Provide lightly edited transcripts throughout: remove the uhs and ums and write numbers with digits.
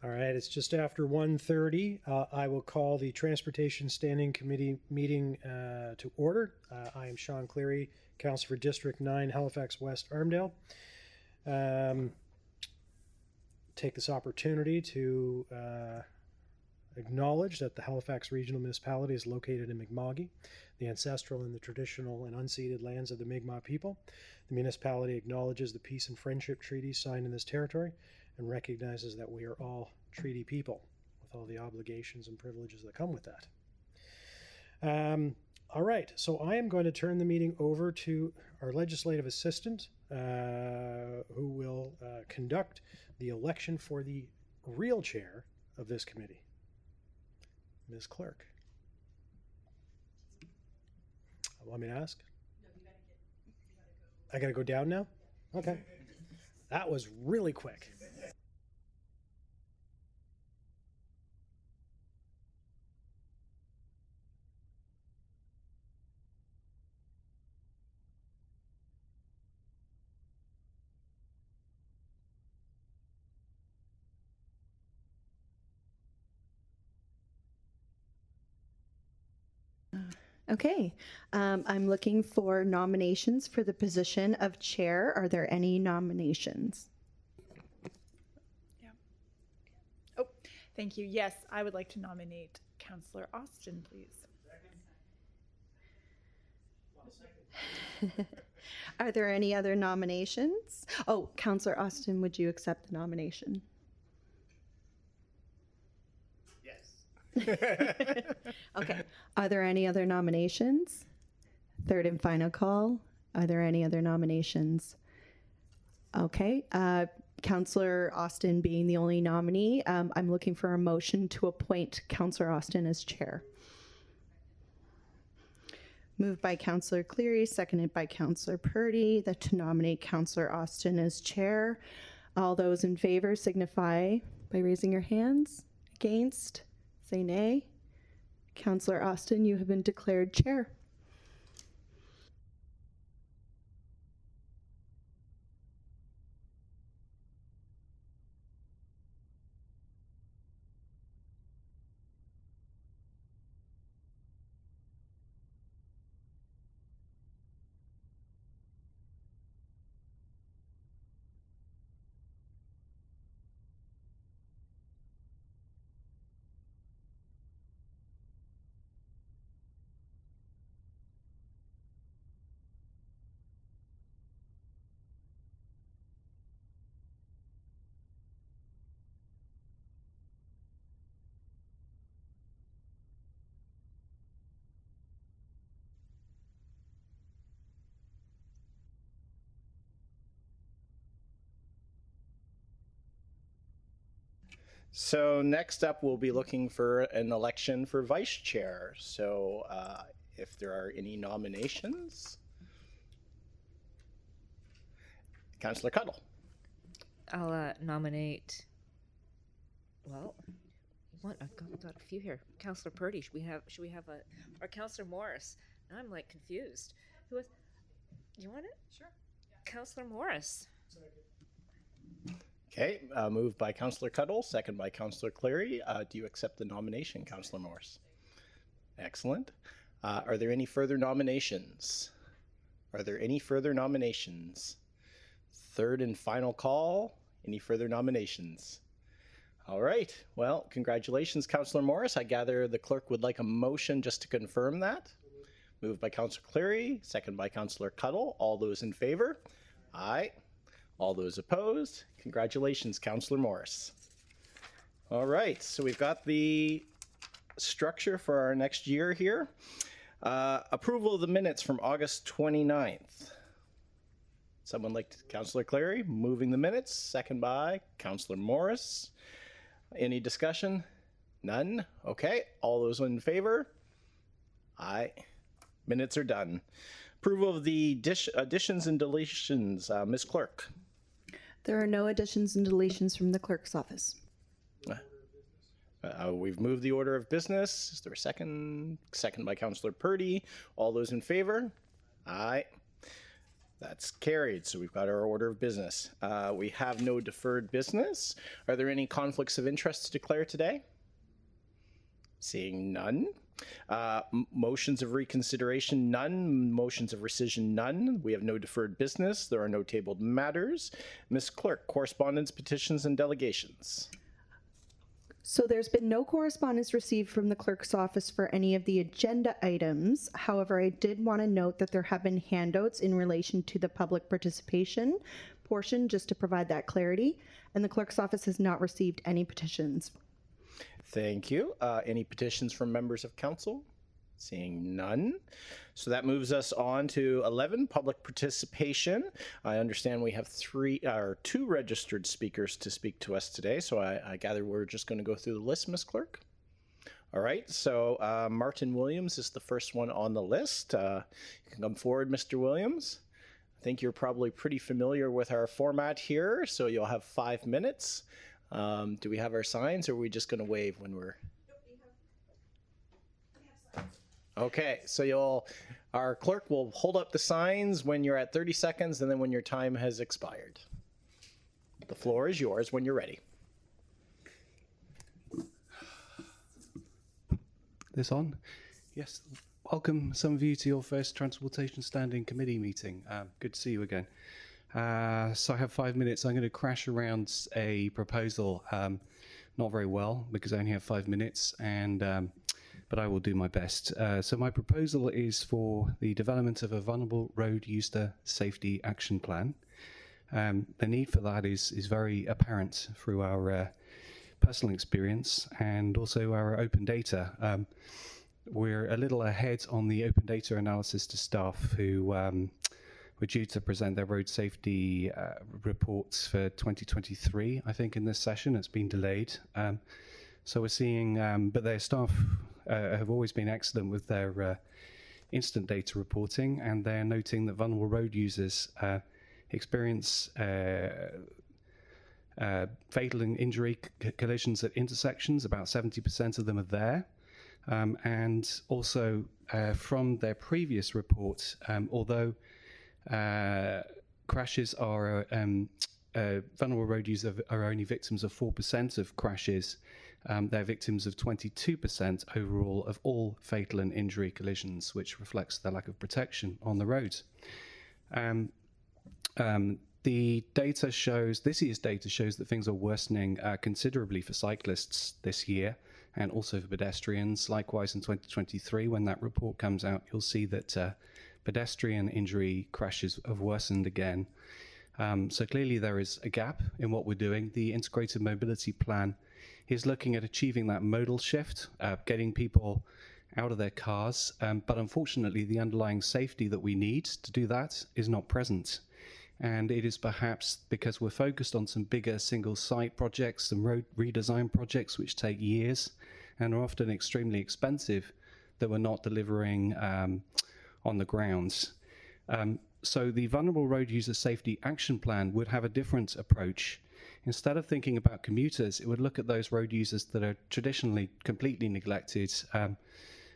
All right, it's just after 1:30. I will call the Transportation Standing Committee meeting to order. I am Sean Cleary, Councillor for District 9, Halifax West, Armdale. Take this opportunity to acknowledge that the Halifax Regional Municipality is located in Mi'kma'ki, the ancestral and the traditional and unceded lands of the Mi'kmaq people. The municipality acknowledges the peace and friendship treaties signed in this territory and recognizes that we are all treaty people with all the obligations and privileges that come with that. All right, so I am going to turn the meeting over to our legislative assistant, who will conduct the election for the real chair of this committee. Ms. Clerk. Want me to ask? No, you gotta go. I gotta go down now? Okay. That was really quick. Okay, I'm looking for nominations for the position of chair. Are there any nominations? Yeah. Oh, thank you. Yes, I would like to nominate Councillor Austin, please. Are there any other nominations? Oh, Councillor Austin, would you accept the nomination? Okay. Are there any other nominations? Third and final call. Are there any other nominations? Okay. Councillor Austin being the only nominee, I'm looking for a motion to appoint Councillor Austin as chair. Moved by Councillor Cleary, seconded by Councillor Purdy, that to nominate Councillor Austin as chair. All those in favor signify by raising your hands. Against? Say nay. Councillor Austin, you have been declared chair. So next up, we'll be looking for an election for vice chair. So if there are any nominations, Councillor Cuddle. I'll nominate. Well, what I've got a few here. Councillor Purdy. Should we have or Councillor Morris? Now I'm like confused. Who is? You want it? Sure. Yeah. Councillor Morris. Okay, moved by Councillor Cuddle, second by Councillor Cleary. Do you accept the nomination, Councillor Morris? Excellent. Are there any further nominations? Are there any further nominations? Third and final call. Any further nominations? All right. Well, congratulations, Councillor Morris. I gather the clerk would like a motion just to confirm that. Moved by Councillor Cleary, second by Councillor Cuddle. All those in favor? Aye. All those opposed? Congratulations, Councillor Morris. All right, so we've got the structure for our next year here. Approval of the minutes from August 29th. Someone like Councillor Cleary moving the minutes, second by Councillor Morris. Any discussion? None? Okay, all those in favor? Aye. Minutes are done. Approval of the additions and deletions. Ms. Clerk. There are no additions and deletions from the clerk's office. We've moved the order of business. Is there a second? Second by Councillor Purdy. All those in favor? Aye. That's carried. So we've got our order of business. We have no deferred business. Are there any conflicts of interest to declare today? Seeing none. Motions of reconsideration, none. Motions of rescission, none. We have no deferred business. There are no tabled matters. Ms. Clerk, correspondence, petitions, and delegations. So there's been no correspondence received from the clerk's office for any of the agenda items. However, I did want to note that there have been handouts in relation to the public participation portion, just to provide that clarity. And the clerk's office has not received any petitions. Thank you. Any petitions from members of council? Seeing none. So that moves us on to 11, public participation. I understand we have two registered speakers to speak to us today, so I gather we're just going to go through the list, Ms. Clerk. All right, so Martin Williams is the first one on the list. You can come forward, Mr. Williams. I think you're probably pretty familiar with our format here, so you'll have 5 minutes. Do we have our signs, or are we just going to wave when we're... Okay, so our clerk will hold up the signs when you're at 30 seconds and then when your time has expired. The floor is yours when you're ready. This on? Yes. Welcome some of you to your first Transportation Standing Committee meeting. Good to see you again. So I have 5 minutes. I'm going to crash around a proposal, not very well because I only have 5 minutes, but I will do my best. So my proposal is for the development of a vulnerable road user safety action plan. The need for that is very apparent through our personal experience and also our open data. We're a little ahead on the open data analysis to staff who were due to present their road safety reports for 2023, I think, in this session. It's been delayed. So we're seeing, but their staff have always been excellent with their instant data reporting, and they're noting that vulnerable road users experience fatal injury collisions at intersections. About 70% of them are there. And also from their previous report, although crashes are, vulnerable road users are only victims of 4% of crashes, they're victims of 22% overall of all fatal and injury collisions, which reflects the lack of protection on the road. The data shows, this year's data shows that things are worsening considerably for cyclists this year and also for pedestrians. Likewise, in 2023, when that report comes out, you'll see that pedestrian injury crashes have worsened again. So clearly there is a gap in what we're doing. The Integrated Mobility Plan is looking at achieving that modal shift, getting people out of their cars. But unfortunately, the underlying safety that we need to do that is not present. And it is perhaps because we're focused on some bigger single site projects, some road redesign projects, which take years and are often extremely expensive, that we're not delivering on the grounds. So the Vulnerable Road User Safety Action Plan would have a different approach. Instead of thinking about commuters, it would look at those road users that are traditionally completely neglected.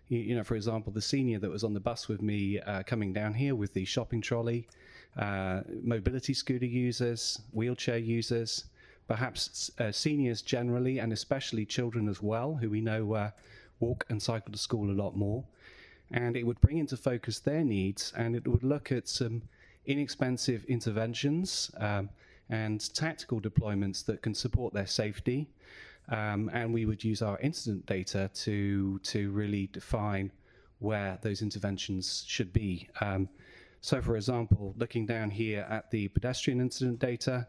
You know, for example, the senior that was on the bus with me coming down here with the shopping trolley, mobility scooter users, wheelchair users, perhaps seniors generally, and especially children as well, who we know walk and cycle to school a lot more. And it would bring into focus their needs, and it would look at some inexpensive interventions and tactical deployments that can support their safety. And we would use our incident data to really define where those interventions should be. So for example, looking down here at the pedestrian incident data,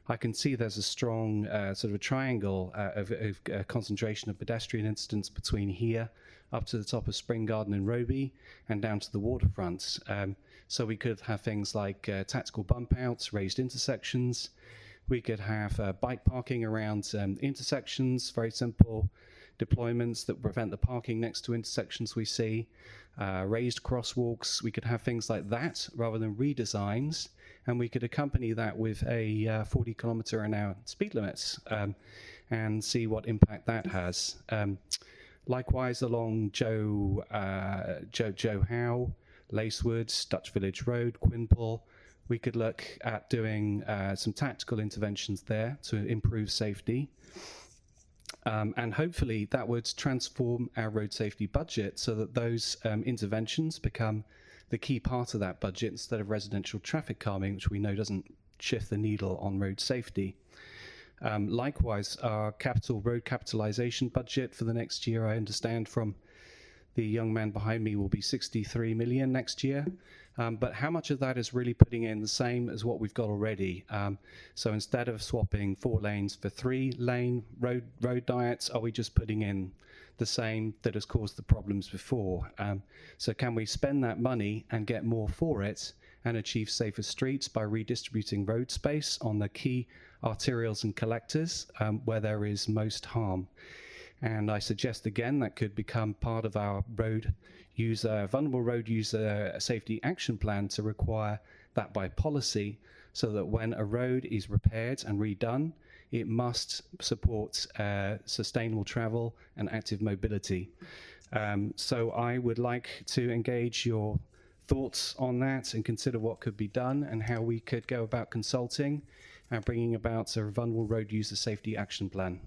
I can see there's a strong sort of a triangle of concentration of pedestrian incidents between here up to the top of Spring Garden and Roby and down to the waterfront. So we could have things like tactical bump outs, raised intersections. We could have bike parking around intersections, very simple deployments that prevent the parking next to intersections we see, raised crosswalks. We could have things like that rather than redesigns, and we could accompany that with a 40 kilometer an hour speed limits and see what impact that has. Likewise, along Joe Howe, Lacewood, Dutch Village Road, Quinpool, We could look at doing some tactical interventions there to improve safety. And hopefully that would transform our road safety budget so that those interventions become the key part of that budget instead of residential traffic calming, which we know doesn't shift the needle on road safety. Likewise, our road capitalization budget for the next year, I understand from the young man behind me, will be 63 million next year. But how much of that is really putting in the same as what we've got already? So instead of swapping 4 lanes for 3-lane road diets, are we just putting in the same that has caused the problems before? So can we spend that money and get more for it and achieve safer streets by redistributing road space on the key arterials and collectors where there is most harm? And I suggest again that could become part of our vulnerable road user safety action plan to require that by policy, so that when a road is repaired and redone, it must support sustainable travel and active mobility. So I would like to engage your thoughts on that and consider what could be done and how we could go about consulting and bringing about a vulnerable road user safety action plan.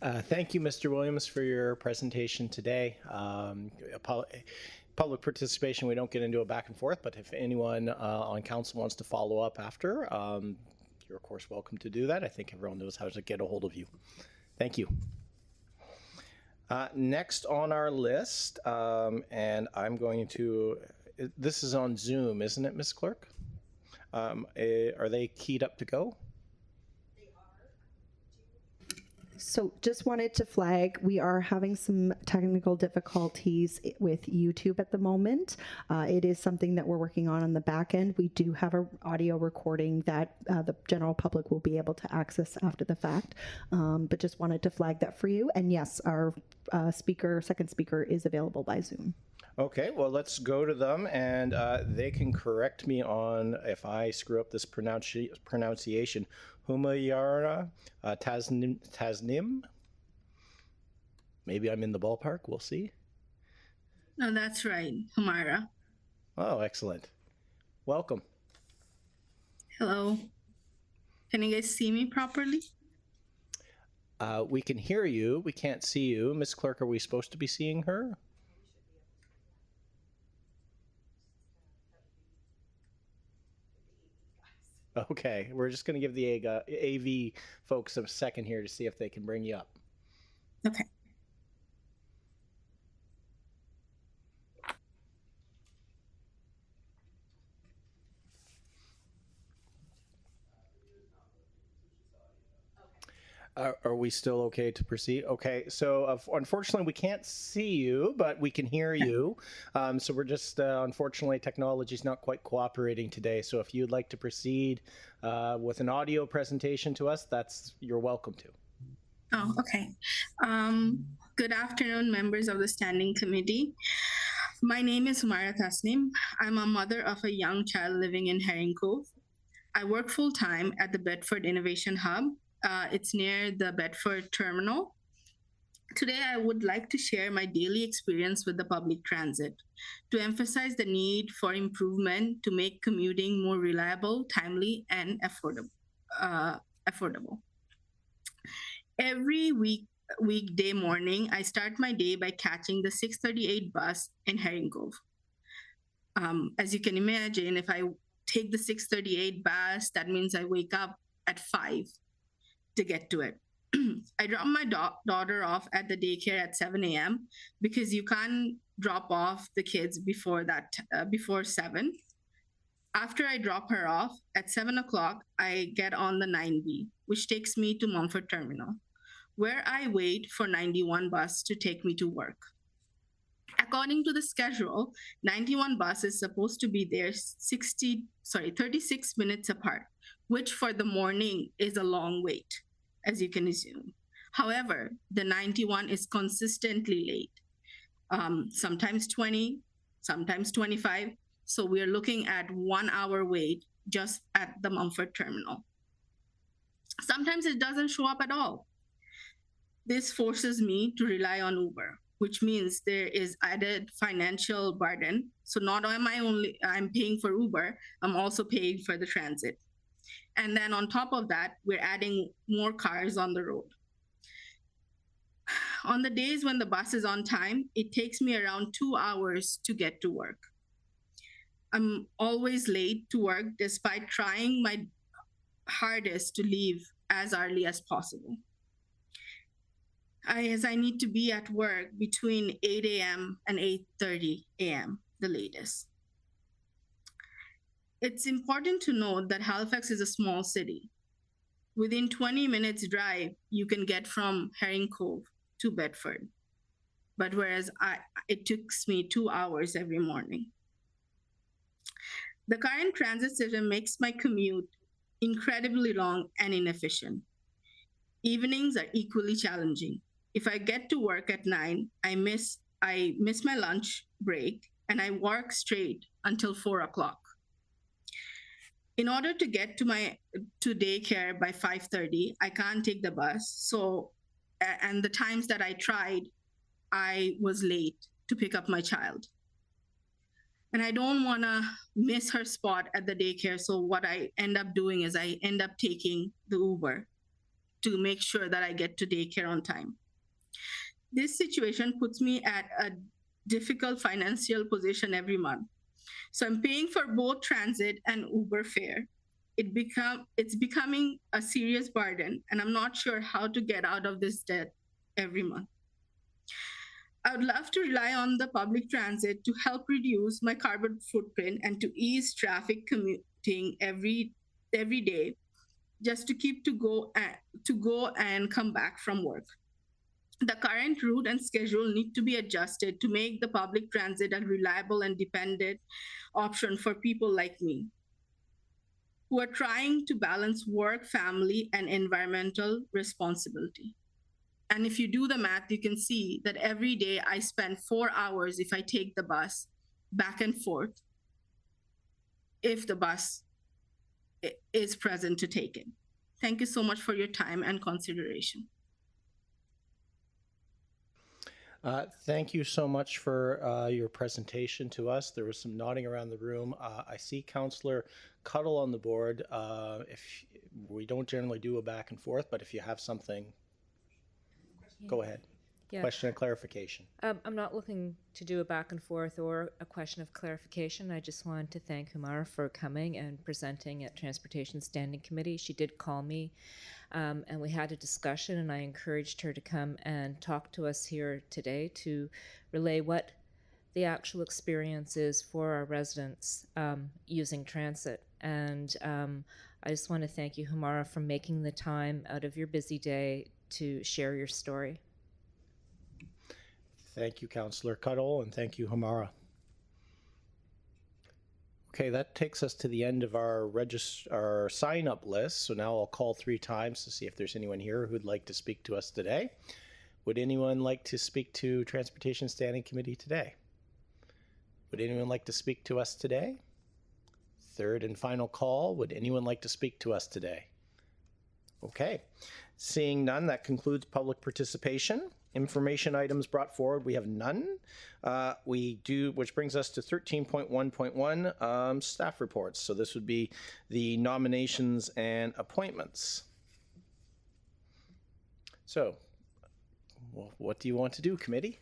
Thank you, Mr. Williams, for your presentation today. Public participation, we don't get into a back and forth, but if anyone on council wants to follow up after, you're of course welcome to do that. I think everyone knows how to get a hold of you. Thank you. Next on our list, and I'm going to, this is on Zoom, isn't it, Ms. Clerk? Are they keyed up to go? So just wanted to flag, we are having some technical difficulties with YouTube at the moment. It is something that we're working on the back end. We do have an audio recording that the general public will be able to access after the fact, but just wanted to flag that for you. And yes, our second speaker is available by Zoom. Okay, well, let's go to them, and they can correct me on if I screw up this pronunciation. Humayara Tasnim. Maybe I'm in the ballpark. We'll see. No, that's right, Humaira. Oh, excellent. Welcome. Hello. Can you guys see me properly? We can hear you. We can't see you. Ms. Clerk, are we supposed to be seeing her? Okay, we're just going to give the AV folks a second here to see if they can bring you up. Okay. Are we still okay to proceed? Okay, so unfortunately we can't see you, but we can hear you. So we're just, unfortunately, technology's not quite cooperating today. So if you'd like to proceed with an audio presentation to us, you're welcome to. Oh, okay. Good afternoon, members of the Standing Committee. My name is Humaira Tasnim. I'm a mother of a young child living in Herring Cove. I work full-time at the Bedford Innovation Hub. It's near the Bedford Terminal. Today, I would like to share my daily experience with the public transit to emphasize the need for improvement to make commuting more reliable, timely, and affordable. Every weekday morning, I start my day by catching the 6:38 bus in Herring Cove. As you can imagine, if I take the 6:38 bus, that means I wake up at 5 to get to it. I drop my daughter off at the daycare at 7 a.m. because you can't drop off the kids before 7. After I drop her off at 7 o'clock, I get on the 9B, which takes me to Mumford Terminal, where I wait for 91 bus to take me to work. According to the schedule, 91 bus is supposed to be there 36 minutes apart, which for the morning is a long wait, as you can assume. However, the 91 is consistently late, sometimes 20, sometimes 25. So we're looking at 1 hour wait just at the Mumford Terminal. Sometimes it doesn't show up at all. This forces me to rely on Uber. which means there is added financial burden. So not am I only I'm paying for Uber, I'm also paying for the transit. And then on top of that, we're adding more cars on the road. On the days when the bus is on time, it takes me around 2 hours to get to work. I'm always late to work despite trying my hardest to leave as early as possible. As I need to be at work between 8 a.m. and 8:30 a.m., the latest. It's important to note that Halifax is a small city. Within 20 minutes drive, you can get from Herring Cove to Bedford. But whereas it takes me 2 hours every morning. The current transit system makes my commute incredibly long and inefficient. Evenings are equally challenging. If I get to work at 9, I miss my lunch break and I work straight until 4 o'clock. In order to get to daycare by 5:30, I can't take the bus. So, and the times that I tried, I was late to pick up my child. And I don't want to miss her spot at the daycare. So what I end up doing is I end up taking the Uber to make sure that I get to daycare on time. This situation puts me at a difficult financial position every month. So I'm paying for both transit and Uber fare. It's becoming a serious burden, and I'm not sure how to get out of this debt every month. I would love to rely on the public transit to help reduce my carbon footprint and to ease traffic commuting every day, just to keep to go and come back from work. The current route and schedule need to be adjusted to make the public transit a reliable and dependent option for people like me, who are trying to balance work, family, and environmental responsibility. And if you do the math, you can see that every day I spend 4 hours if I take the bus back and forth, if the bus is present to take it. Thank you so much for your time and consideration. Thank you so much for your presentation to us. There was some nodding around the room. I see Councillor Cuddle on the board. If we don't generally do a back and forth, but if you have something, go ahead. Yeah. Question and clarification. I'm not looking to do a back and forth or a question of clarification. I just wanted to thank Humara for coming and presenting at Transportation Standing Committee. She did call me and we had a discussion, and I encouraged her to come and talk to us here today to relay what the actual experience is for our residents using transit. And I just want to thank you, Humara, for making the time out of your busy day to share your story. Thank you, Councillor Cuddle, and thank you, Humara. Okay, that takes us to the end of our sign-up list. So now I'll call 3 times to see if there's anyone here who'd like to speak to us today. Would anyone like to speak to Transportation Standing Committee today? Would anyone like to speak to us today? Third and final call. Would anyone like to speak to us today? Okay. Seeing none, that concludes public participation. Information items brought forward, we have none. Which brings us to 13.1.1, staff reports. So this would be the nominations and appointments. So, well, what do you want to do, committee?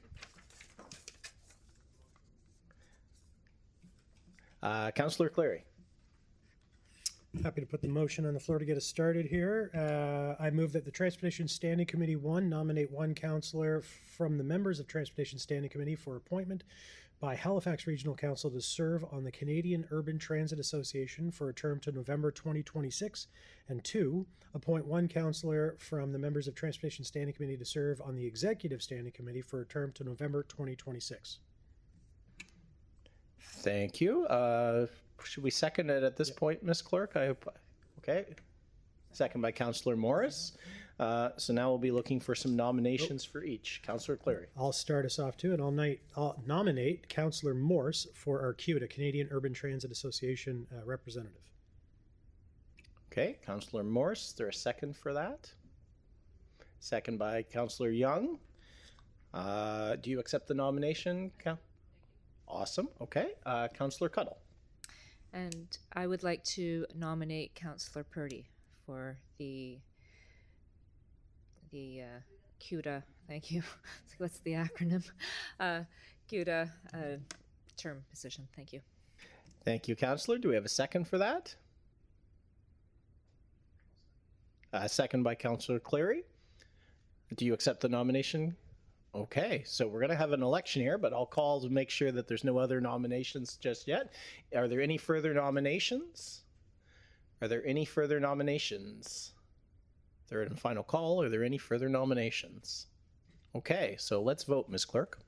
Councillor Cleary. Happy to put the motion on the floor to get us started here. I move that the Transportation Standing Committee 1 nominate 1 councillor from the members of Transportation Standing Committee for appointment by Halifax Regional Council to serve on the Canadian Urban Transit Association for a term to November 2026, and 2, appoint 1 councillor from the members of Transportation Standing Committee to serve on the Executive Standing Committee for a term to November 2026. Thank you. Should we second it at this point, Ms. Clerk? Okay. Second by Councillor Morris. So now we'll be looking for some nominations for each. Councillor Cleary. I'll start us off too, and I'll nominate Councillor Morse for our CUTA, Canadian Urban Transit Association representative. Okay, Councillor Morse, is there a second for that? Second by Councillor Young. Do you accept the nomination? Awesome. Okay. Councillor Cuddle. And I would like to nominate Councillor Purdy for the CUDA. Thank you. What's the acronym? CUDA term position. Thank you. Thank you, Councillor. Do we have a second for that? Second by Councillor Cleary. Do you accept the nomination? Okay, so we're going to have an election here, but I'll call to make sure that there's no other nominations just yet. Are there any further nominations? Are there any further nominations? Third and final call. Are there any further nominations? Okay, so let's vote, Ms. Clerk.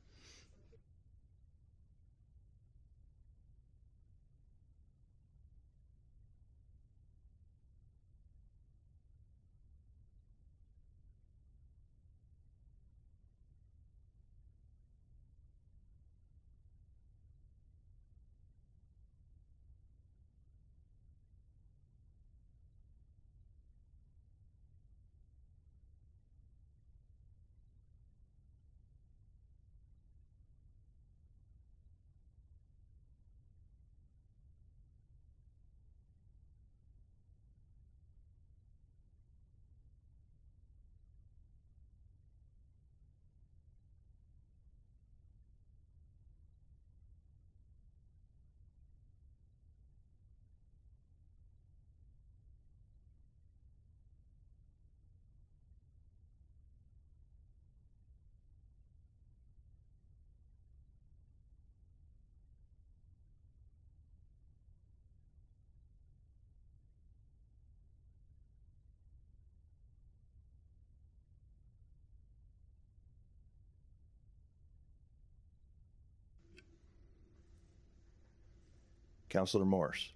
Councillor Morse.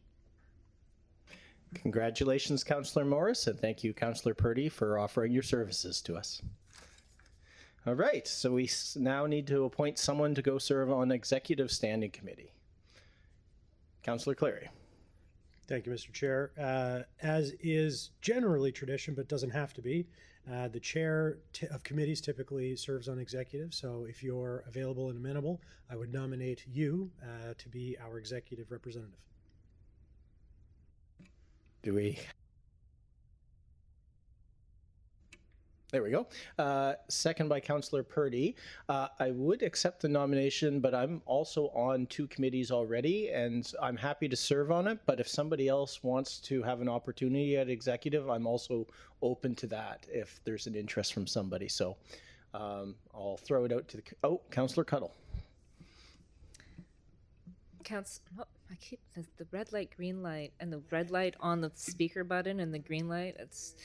Congratulations, Councillor Morris, and thank you, Councillor Purdy, for offering your services to us. All right, so we now need to appoint someone to go serve on Executive Standing Committee. Councillor Cleary. Thank you, Mr. Chair. As is generally tradition, but doesn't have to be, the chair of committees typically serves on executive. So if you're available and amenable, I would nominate you to be our executive representative. Do we? There we go. Second by Councillor Purdy. I would accept the nomination, but I'm also on 2 committees already, and I'm happy to serve on it. But if somebody else wants to have an opportunity at executive, I'm also open to that if there's an interest from somebody. So I'll throw it out to Councillor Cuddle. I keep the red light, green light, and the red light on the speaker button and the green light. It's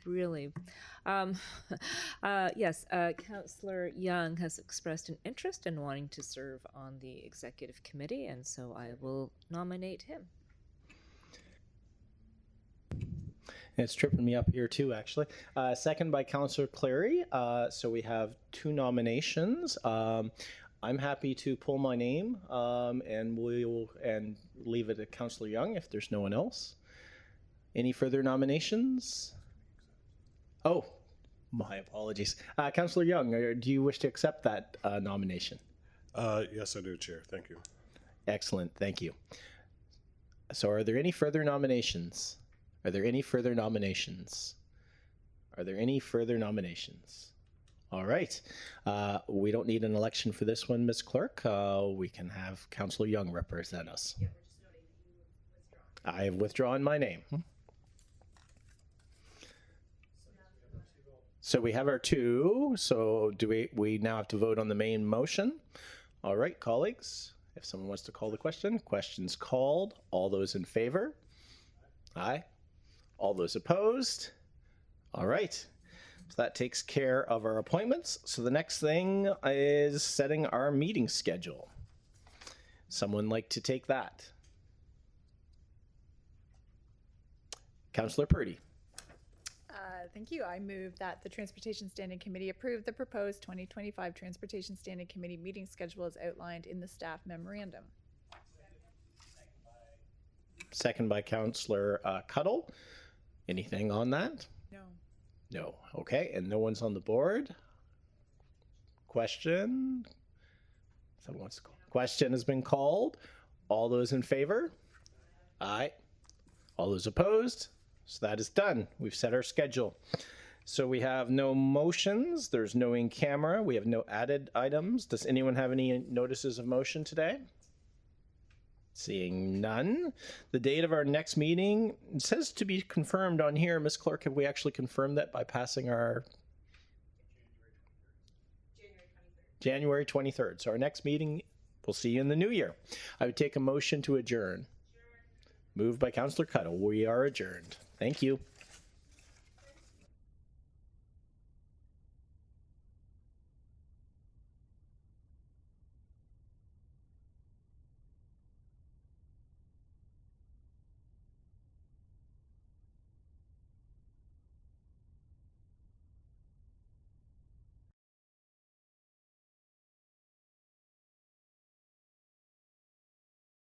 really, yes. Councillor Young has expressed an interest in wanting to serve on the executive committee, and so I will nominate him. It's tripping me up here too, actually. Second by Councillor Cleary. So we have 2 nominations. I'm happy to pull my name and leave it at Councillor Young if there's no one else. Any further nominations? Oh, my apologies. Councillor Young, do you wish to accept that nomination? Yes, I do, Chair. Thank you. Excellent. Thank you. So are there any further nominations? Are there any further nominations? Are there any further nominations? All right. We don't need an election for this one, Ms. Clerk. We can have Councillor Young represent us. I have withdrawn my name. So we have our 2. So do we now have to vote on the main motion? All right, colleagues. If someone wants to call the question, question's called. All those in favor? Aye. All those opposed? All right. So that takes care of our appointments. So the next thing is setting our meeting schedule. Someone like to take that? Councillor Purdy. Thank you. I move that the Transportation Standing Committee approve the proposed 2025 Transportation Standing Committee meeting schedule as outlined in the staff memorandum. Second by Councillor Cuddle. Anything on that? No. No. Okay, and no one's on the board. Question? Someone wants to call. Question has been called. All those in favor? Aye. All those opposed? So that is done. We've set our schedule. So we have no motions. There's no in camera. We have no added items. Does anyone have any notices of motion today? Seeing none. The date of our next meeting says to be confirmed on here. Ms. Clerk, have we actually confirmed that by passing our January 23rd. So our next meeting, we'll see you in the new year. I would take a motion to adjourn. Moved by Councillor Cuddle. We are adjourned. Thank you.